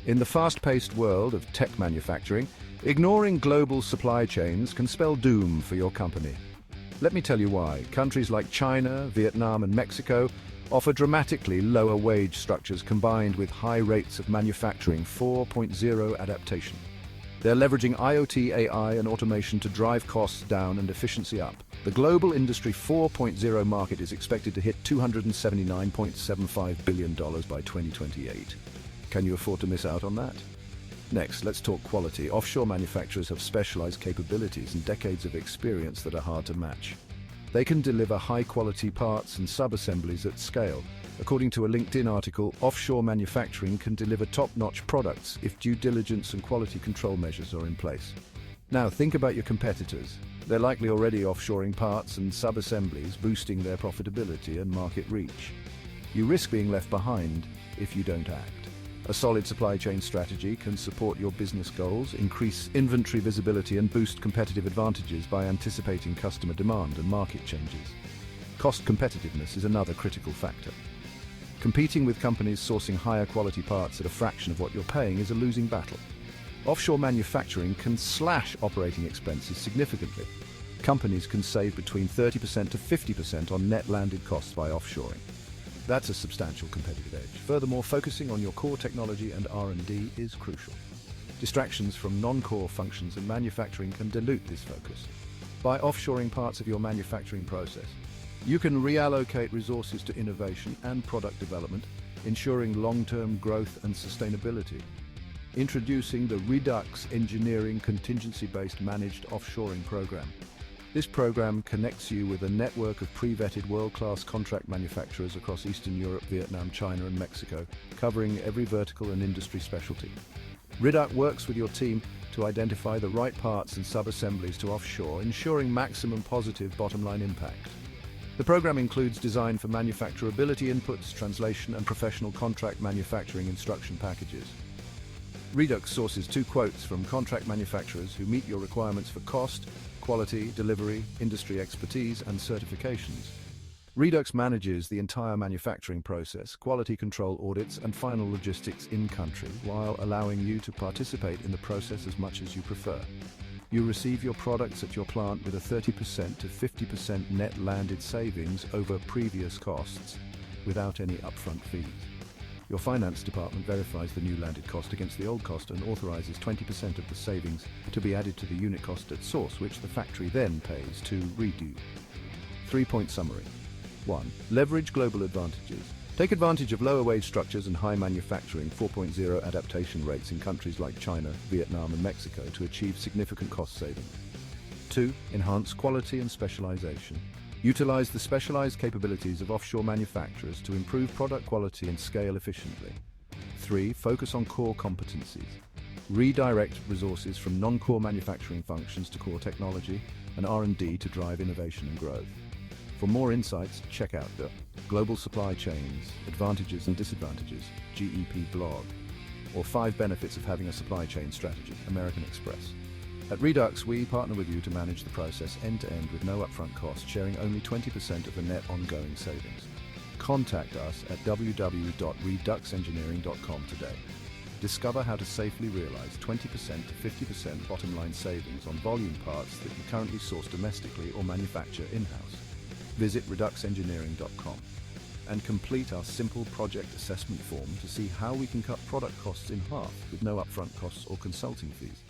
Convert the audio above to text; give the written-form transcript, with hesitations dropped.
In the fast-paced world of tech manufacturing, ignoring global supply chains can spell doom for your company. Let me tell you why. Countries like China, Vietnam, and Mexico offer dramatically lower wage structures combined with high rates of manufacturing 4.0 adaptation. They're leveraging IoT, AI, and automation to drive costs down and efficiency up. The global Industry 4.0 market is expected to hit $279.75 billion by 2028. Can you afford to miss out on that? Next, let's talk quality. Offshore manufacturers have specialized capabilities and decades of experience that are hard to match. They can deliver high-quality parts and sub-assemblies at scale. According to a LinkedIn article, offshore manufacturing can deliver top-notch products if due diligence and quality control measures are in place. Now, think about your competitors. They're likely already offshoring parts and sub-assemblies, boosting their profitability and market reach. You risk being left behind if you don't act. A solid supply chain strategy can support your business goals, increase inventory visibility, and boost competitive advantages by anticipating customer demand and market changes. Cost competitiveness is another critical factor. Competing with companies sourcing higher quality parts at a fraction of what you're paying is a losing battle. Offshore manufacturing can slash operating expenses significantly. Companies can save between 30% to 50% on net landed costs by offshoring. That's a substantial competitive edge. Furthermore, focusing on your core technology and R&D is crucial. Distractions from non-core functions in manufacturing can dilute this focus. By offshoring parts of your manufacturing process, you can reallocate resources to innovation and product development, ensuring long-term growth and sustainability. Introducing the Redux Engineering Contingency-Based Managed Offshoring Program. This program connects you with a network of pre-vetted world-class contract manufacturers across Eastern Europe, Vietnam, China, and Mexico, covering every vertical and industry specialty. Redux works with your team to identify the right parts and sub-assemblies to offshore, ensuring maximum positive bottom-line impact. The program includes design for manufacturability inputs, translation, and professional contract manufacturing instruction packages. Redux sources 2 quotes from contract manufacturers who meet your requirements for cost, quality, delivery, industry expertise, and certifications. Redux manages the entire manufacturing process, quality control audits, and final logistics in-country, while allowing you to participate in the process as much as you prefer. You receive your products at your plant with a 30% to 50% net landed savings over previous costs, without any upfront fees. Your finance department verifies the new landed cost against the old cost and authorizes 20% of the savings to be added to the unit cost at source, which the factory then pays to Redux. 3-point summary. 1. Leverage global advantages. Take advantage of lower wage structures and high manufacturing 4.0 adaptation rates in countries like China, Vietnam, and Mexico to achieve significant cost savings. 2. Enhance quality and specialization. Utilize the specialized capabilities of offshore manufacturers to improve product quality and scale efficiently. 3. Focus on core competencies. Redirect resources from non-core manufacturing functions to core technology and R&D to drive innovation and growth. For more insights, check out the Global Supply Chains, Advantages and Disadvantages, GEP blog, or 5 Benefits of Having a Supply Chain Strategy, American Express. At Redux, we partner with you to manage the process end-to-end with no upfront cost, sharing only 20% of the net ongoing savings. Contact us at www.reduxengineering.com today. Discover how to safely realize 20% to 50% bottom-line savings on volume parts that you currently source domestically or manufacture in-house. Visit reduxengineering.com and complete our simple project assessment form to see how we can cut product costs in half with no upfront costs or consulting fees.